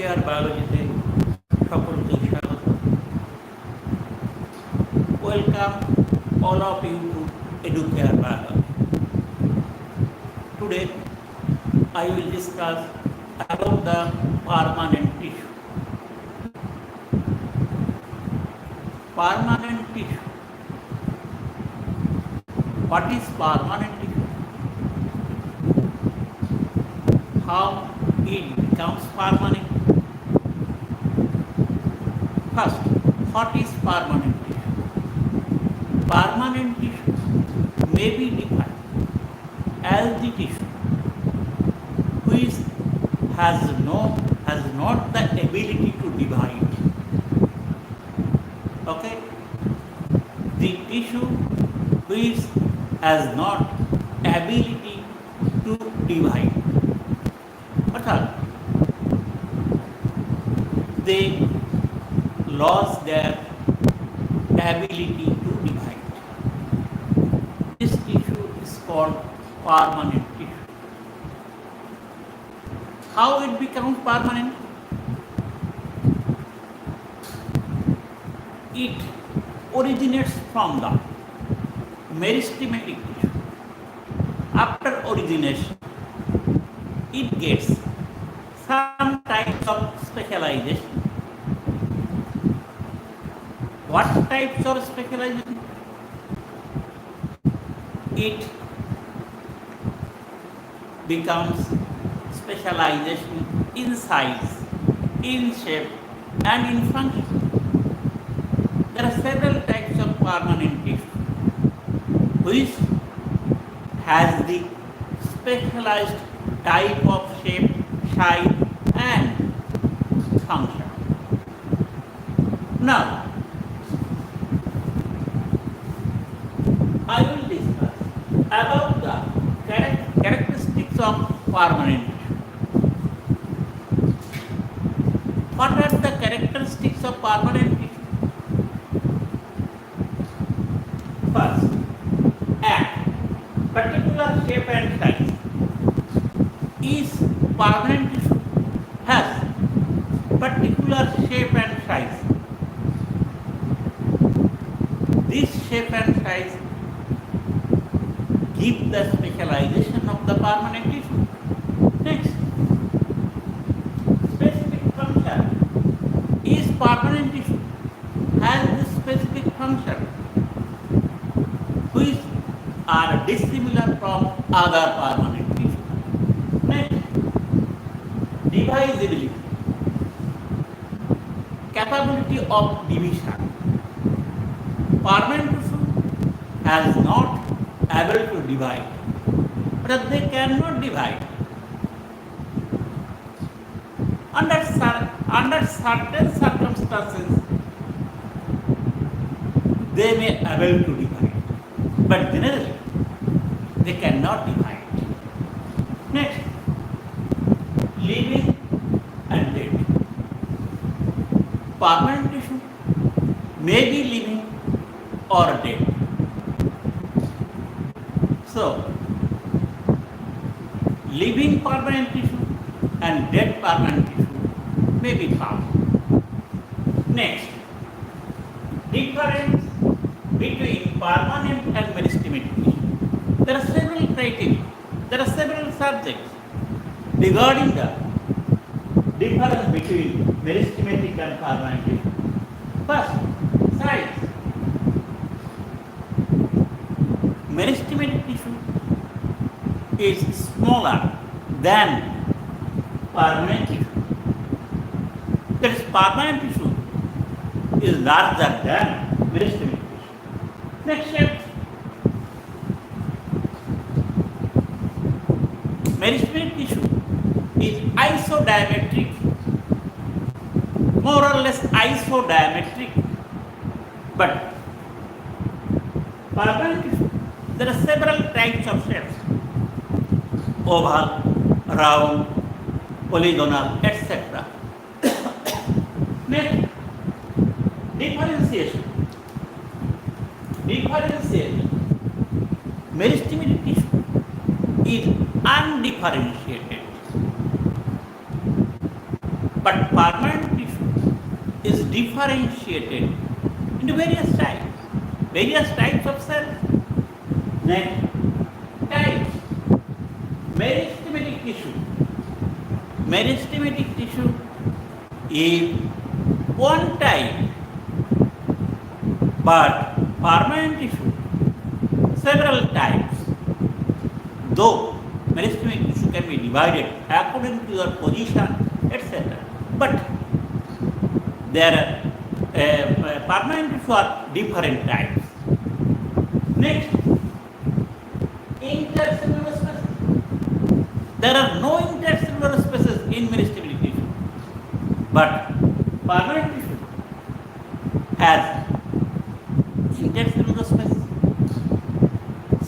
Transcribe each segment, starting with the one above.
Care বায়োলজিতে সকলকে স্বাগত। Welcome all of you to EduCare Biology. Today I will discuss about the permanent tissue. Permanent tissue. What is permanent tissue? How it becomes permanent? First, what is permanent tissue? Permanent tissue may be defined as the tissue which has not the ability to divide. Okay? The tissue which has not ability to divide. অর্থাৎ they lost their ability to divide. This tissue is called permanent tissue. How it becomes permanent? It originates from the meristematic tissue. After origination, it gets some types of specialization. What types of specialization? It becomes specialization in size, in shape, and in function. There are several types of permanent tissue which has the specialized type of shape, size, and function. Now, I will discuss about the characteristics of permanent tissue. What are the characteristics of permanent tissue? First, at particular shape and size. Each permanent tissue has particular shape and size. This shape and size give the specialization of the permanent tissue. Next, specific function. Each permanent tissue has this specific function which are dissimilar from other permanent tissue. Next, divisibility. Capability of division. Permanent tissue has not able to divide, but they cannot divide. Under certain circumstances, they may able to divide, but generally they cannot divide. Next, living and dead. Permanent tissue may be living or dead. So, living permanent tissue and dead permanent tissue may be found. Next, difference between permanent and meristematic tissue. There are several criteria, there are several subjects regarding the difference between meristematic and permanent tissue. First, size. Meristematic tissue is smaller than permanent tissue. That is, permanent tissue is larger than meristematic tissue. Next step, meristematic tissue is isodiametric, more or less isodiametric, but permanent tissue, there are several types of shapes: oval, round, polygonal, etc. Next, differentiation. Meristematic tissue is undifferentiated. But permanent tissue is differentiated into various types of cells. Next, types. Meristematic tissue. Meristematic tissue is one type, but permanent tissue several types. Though meristematic tissue can be divided according to your position, etc. But there are permanent tissue are different types. Next, intercellular spaces. There are no intercellular spaces in meristematic tissue, but permanent tissue has intercellular spaces.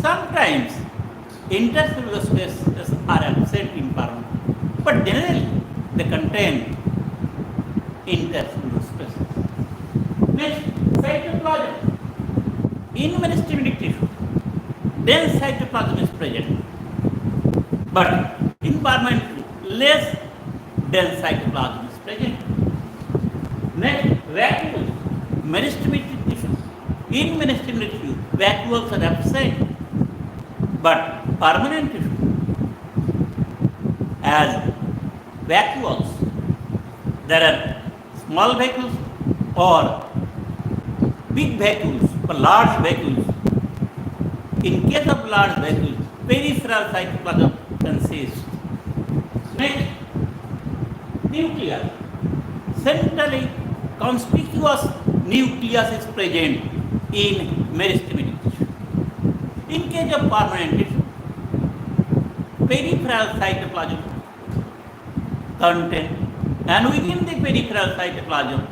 Sometimes intercellular spaces are absent in permanent, but generally they contain intercellular spaces. Next, cytoplasm. In meristematic tissue, dense cytoplasm is present, but in permanent tissue, less dense cytoplasm is present. Next, vacuoles. Meristematic tissue. In meristematic tissue, vacuoles are absent, but permanent tissue has vacuoles. There are small vacuoles or big vacuoles or large vacuoles. In case of large vacuoles, peripheral cytoplasm consists. Next, nucleus. Centrally conspicuous nucleus is present in meristematic tissue. In case of permanent tissue, peripheral cytoplasm content, and within the peripheral cytoplasm,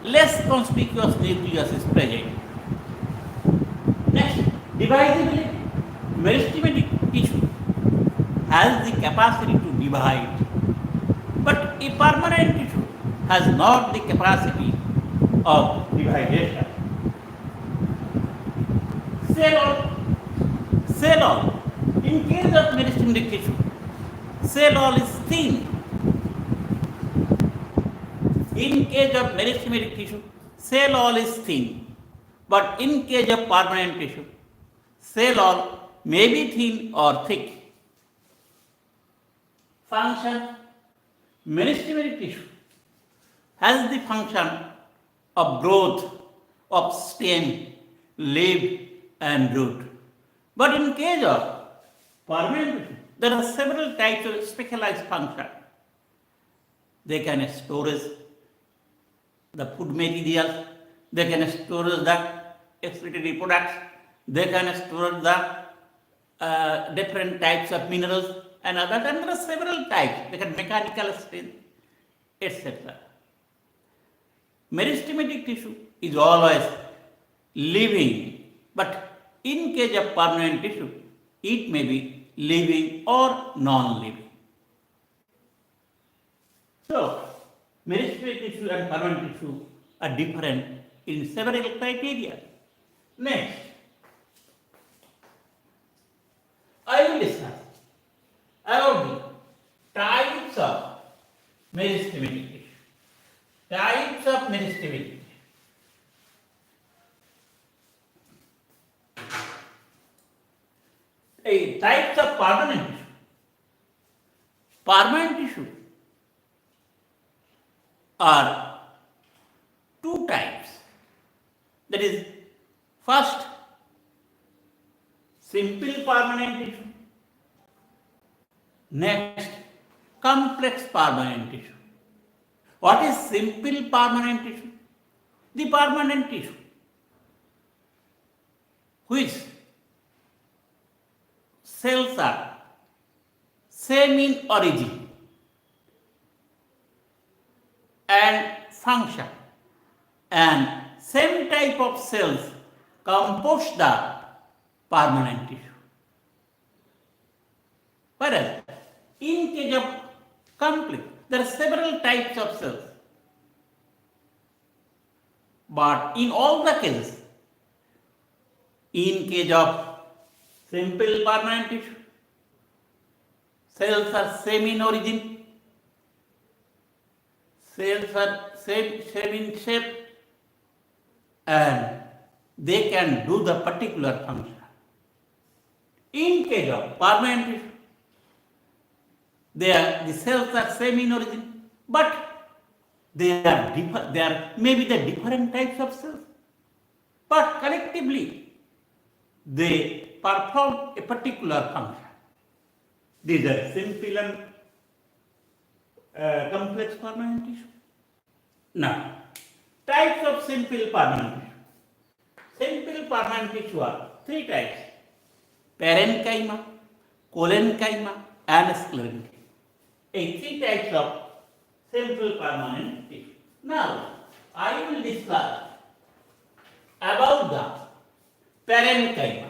less conspicuous nucleus is present. Next, divisibility. Meristematic tissue has the capacity to divide, but a permanent tissue has not the capacity of dividation. Cell wall. In case of meristematic tissue, cell wall is thin. In case of meristematic tissue, cell wall is thin, but in case of permanent tissue, cell wall may be thin or thick. Function. Meristematic tissue has the function of growth of stem, leaf and root. But in case of permanent tissue, there are several types of specialized function. They can storage the food materials, they can storage the excretory products, they can store the different types of minerals and others, and there are several types. They can mechanical strength, etc. Meristematic tissue is always living, but in case of permanent tissue, it may be living or non-living. So, meristematic tissue and permanent tissue are different in several criteria. Next, I will discuss about the types of meristematic tissue. Types of meristematic tissue. Types of permanent tissue. Permanent tissue are two types. That is, first, simple permanent tissue. Next, complex permanent tissue. What is simple permanent tissue? The permanent tissue which cells are same in origin and function, and same type of cells compose the permanent tissue. Whereas in case of complex, there are several types of cells, but in all the cases, in case of simple permanent tissue, cells are same in origin cells are same in shape and they can do the particular function. In case of permanent tissue, the cells are same in origin, but they are maybe the different types of cells, but collectively they perform a particular function. These are simple and complex permanent tissue. Now, types of simple permanent tissue. Simple permanent tissue are three types: parenchyma, collenchyma, and sclerenchyma. Three types of simple permanent tissue. Now, I will discuss about the parenchyma.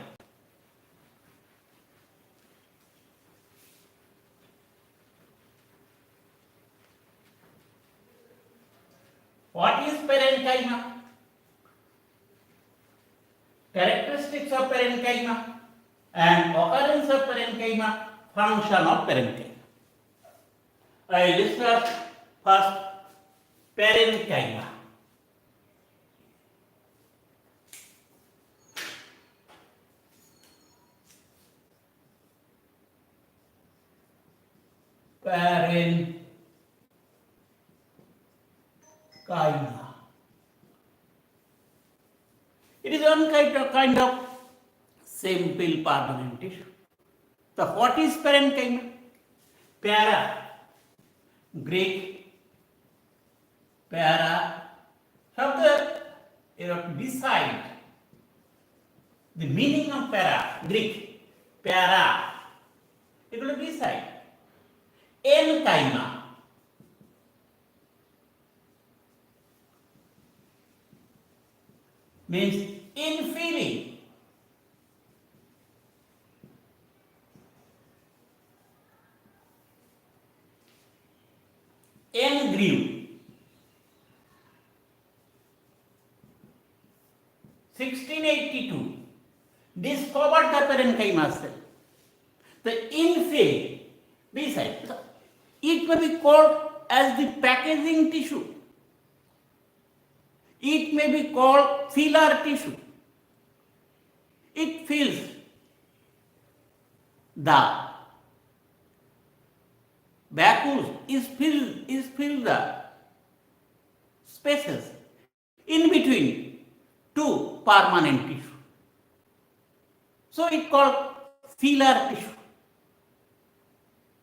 What is parenchyma? Characteristics of parenchyma and occurrence of parenchyma, function of parenchyma. I will discuss first parenchyma. Parenchyma. It is one kind of simple permanent tissue. So what is parenchyma? Para, Greek, para, beside. The meaning of para, Greek, para, it will be beside. Enchyma, means infilling. N.GREW, 1682, discovered the parenchyma cell. The infill, beside, it may be called as the packaging tissue. It may be called filler tissue. It fills the vacuoles, is fill the spaces in between two permanent tissue. So it called filler tissue.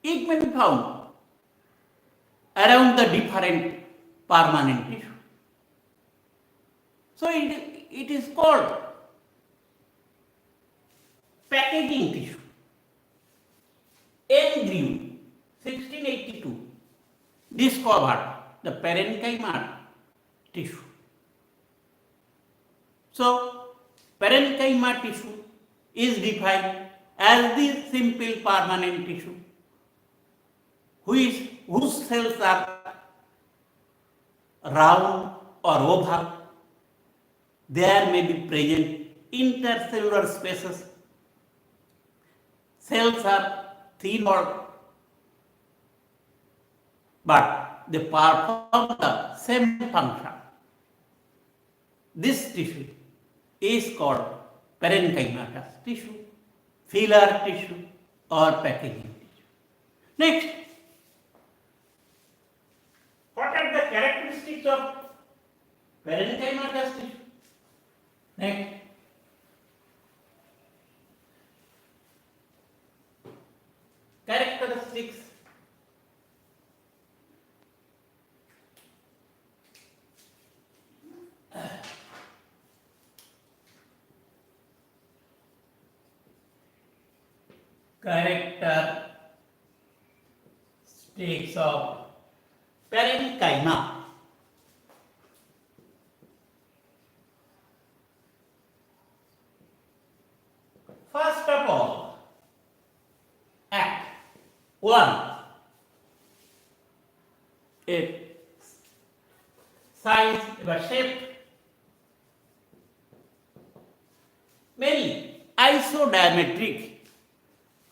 It may be found around the different permanent tissue. So it is called packaging tissue. N.GREW, 1682, discovered the parenchyma tissue. So, parenchyma tissue is defined as the simple permanent tissue whose cells are round or oval. There may be present intercellular spaces. Cells are thin or but they perform the same function. This tissue is called parenchyma tissue, filler tissue, or packaging tissue. Next, what are the characteristics of parenchyma tissue? Next, characteristics of parenchyma. First of all, act 1. It size or shape mainly isodiametric.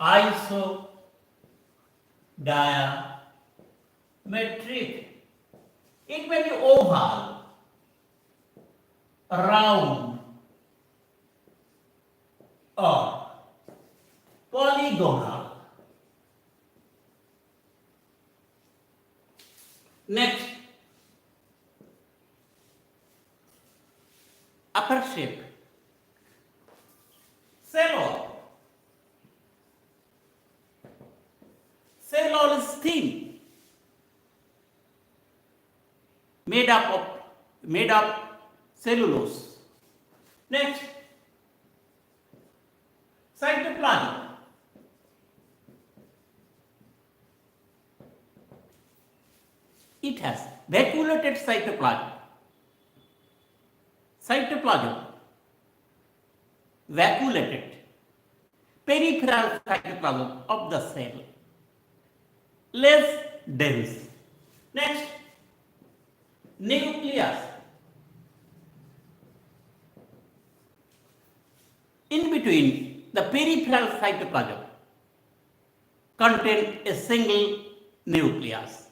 Isodiametric It may be oval, round, or polygonal. Next, upper shape, cellule. Cellule is thin, made of cellulose. Next, cytoplasm. It has vacuolated cytoplasm. Cytoplasm, vacuolated, peripheral cytoplasm of the cell, less dense. Next, nucleus. In between the peripheral cytoplasm contain a single nucleus.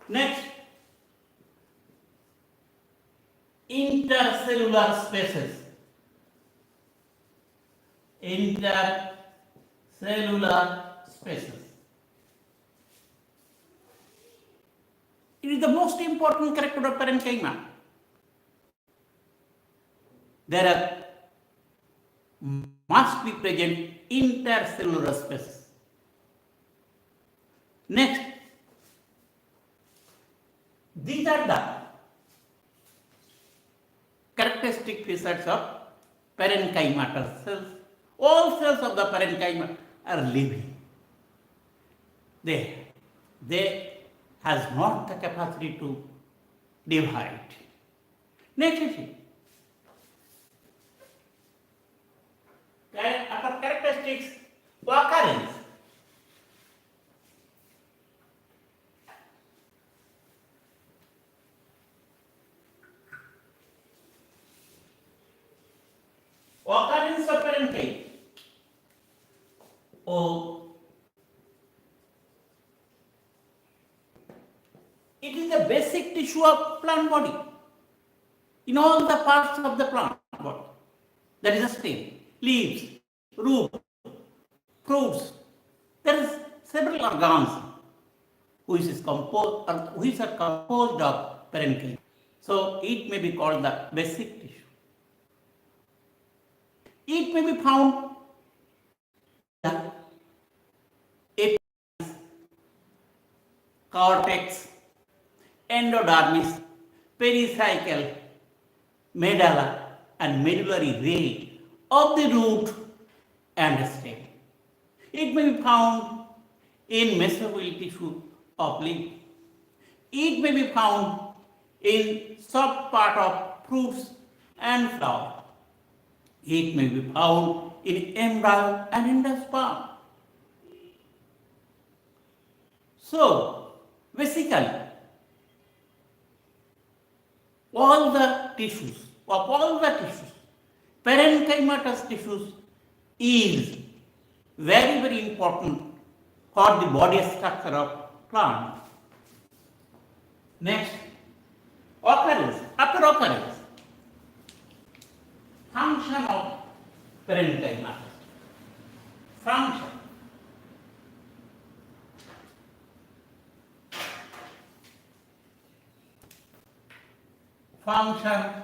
Next, intercellular spaces. Intercellular spaces. It is the most important character of parenchyma. There must be present intercellular spaces. Next, these are the characteristic features of parenchyma cells. All cells of the parenchyma are living. They has not the capacity to divide. Next is upper characteristics, occurrence. Occurrence of parenchyma. It is the basic tissue of plant body. In all the parts of the plant body, that is a stem, leaves, root, fruits. There is several organs which are composed of parenchyma. So it may be called the basic tissue. It may be found in the cortex, endodermis, pericycle, medulla, and medullary ray of the root and stem. It may be found in mesophyll tissue of leaf. It may be found in soft part of fruits and flower. It may be found in embryo and endosperm. So, basically, all the tissues, parenchymatous tissues is very, very important for the body structure of plant. Next, occurrence, upper occurrence, function of parenchyma. Function.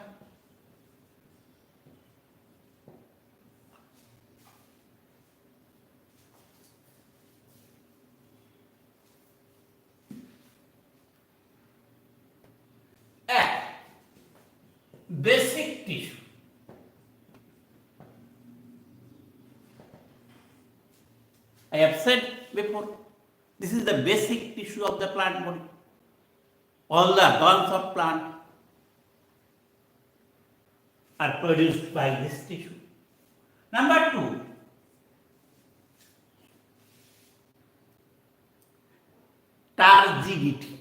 Basic tissue. I have said before, this is the basic tissue of the plant body. All the organs of plant are produced by this tissue. Number 2, turgidity.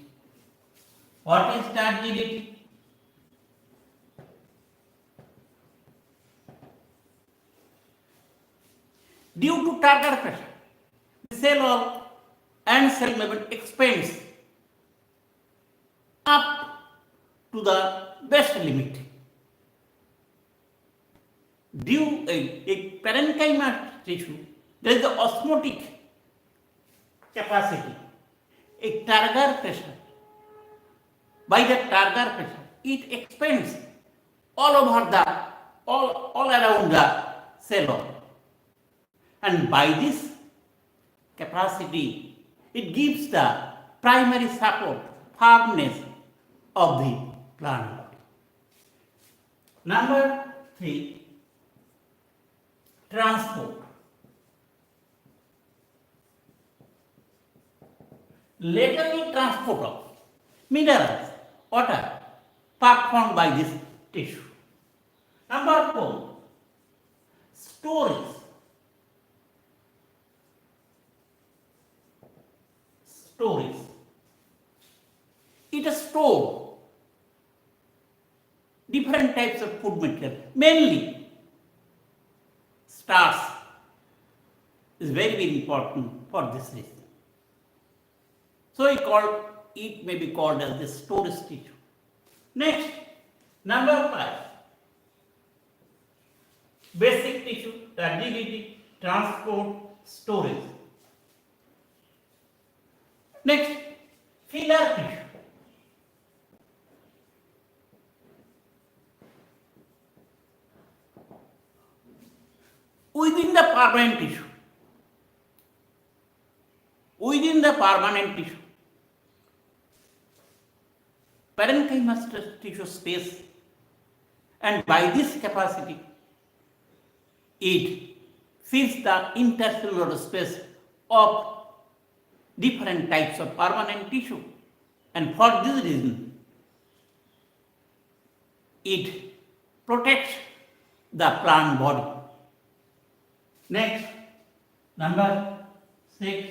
What is turgidity? Due to turgor pressure, the cell wall and cell membrane expands up to the best limit. Due a parenchyma tissue, there is the osmotic capacity, a turgor pressure. By the turgor pressure, it expands all around the cell wall. And by this capacity, it gives the primary support, firmness of the plant body. Number 3, transport. Lateral transport of minerals, water, performed by this tissue. Number 4, storage. Storage. It stores different types of food material, mainly starch is very, very important for this reason. So it may be called as the storage tissue. Next, number 5, basic tissue, rigidity, transport, storage. Next, filler tissue. Within the permanent tissue, parenchyma tissue space, and by this capacity, it fills the intercellular space of different types of permanent tissue, and for this reason, it protects the plant body. Next, number 6,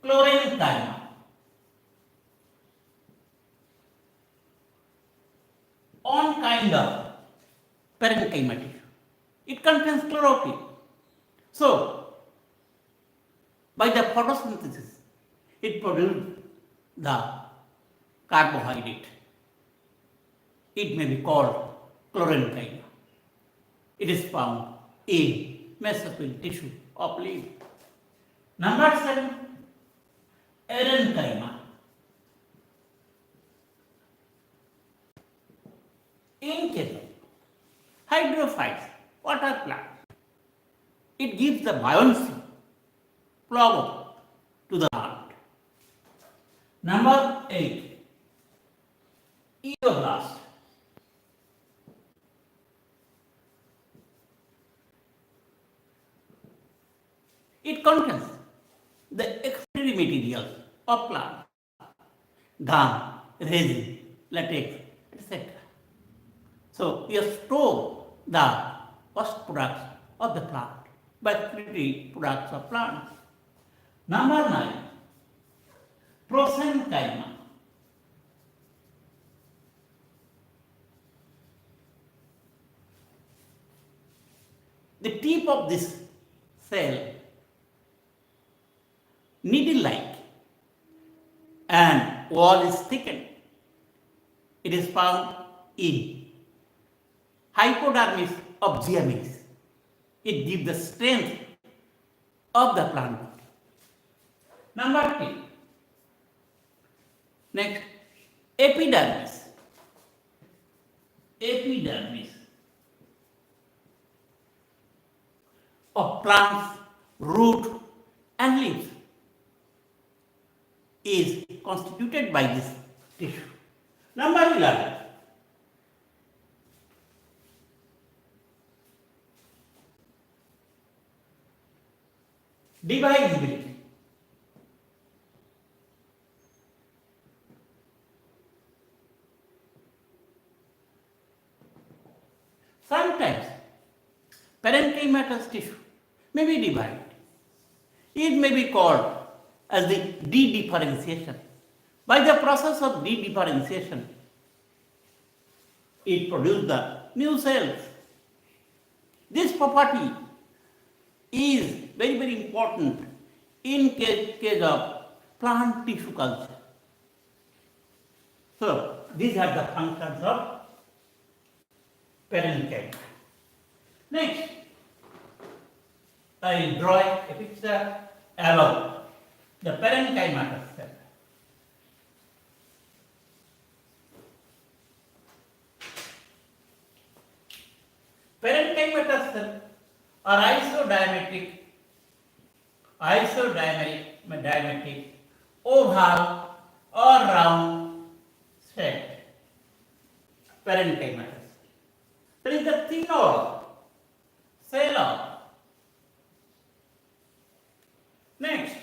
CHLORENCHYMA. On kind of parenchyma tissue. It contains chlorophyll. So, by the photosynthesis, it produces the carbohydrate. It may be called CHLORENCHYMA. It is found in mesophyll tissue of leaf. Number 7, ARENCHYMA. In case of hydrophytes, water plant, it gives the buoyancy, flow to the plant. Number 8, IDIOBLAST. It contains the excretory materials of plant, gum, resin, latex, etc. So, we store the waste products of the plant by excretory products of plants. Number 9, PROFUSE. The tip of this cell, needle-like, and wall is thickened. It is found in hypodermis of Wbbse. It gives the strength of the plant body. Number 10. Next, epidermis. Epidermis of plants, root and leaves is constituted by this tissue. Number 11. Divisibility. Sometimes parenchymatous tissue may be divided. It may be called as the de-differentiation. By the process of de-differentiation, it produces the new cells. This property is very, very important in case of plant tissue culture. So, these are the functions of parenchyma. Next, I will draw a picture about the parenchyma cell. Parenchyma cells are isodiametric, oval or round shaped parenchyma cells. There is the thin cell of. Next,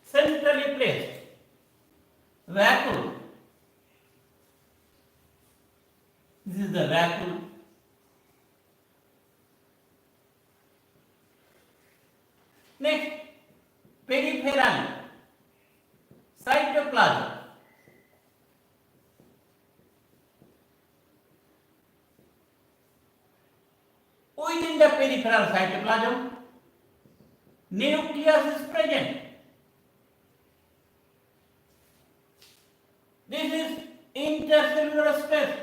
centrally placed vacuole. This is the vacuole. Next, peripheral cytoplasm. Within the peripheral cytoplasm, nucleus is present. This is intercellular space.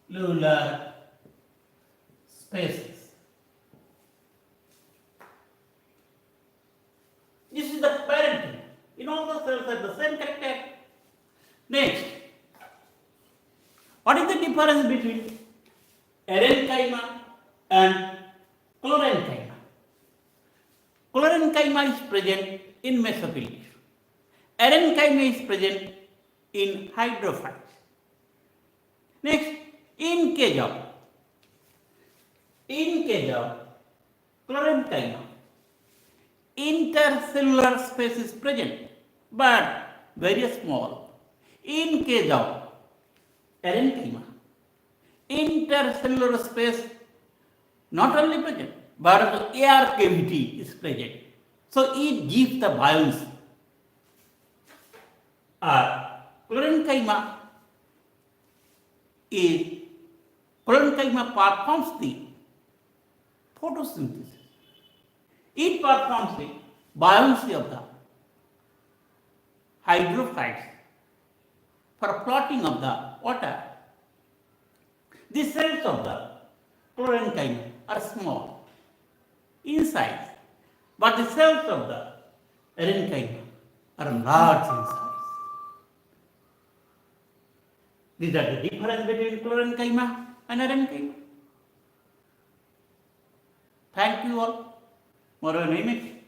Intercellular spaces. This is the parenting. In all the cells are the same character. Next, what is the difference between ARENCHYMA and CHLORENCHYMA? CHLORENCHYMA is present in mesophyll tissue. ARENCHYMA is present in hydrophytes. Next, in case of CHLORENCHYMA, intercellular space is present but very small. In case of ARENCHYMA, intercellular space not only present but also air cavity is present. So it gives the buoyancy. CHLORENCHYMA performs the photosynthesis. It performs the buoyancy of the hydrophytes for floating of the water. The cells of the CHLORENCHYMA are small in size, but the cells of the ARENCHYMA are large in size. These are the difference between CHLORENCHYMA and ARENCHYMA. Thank you all. More on image.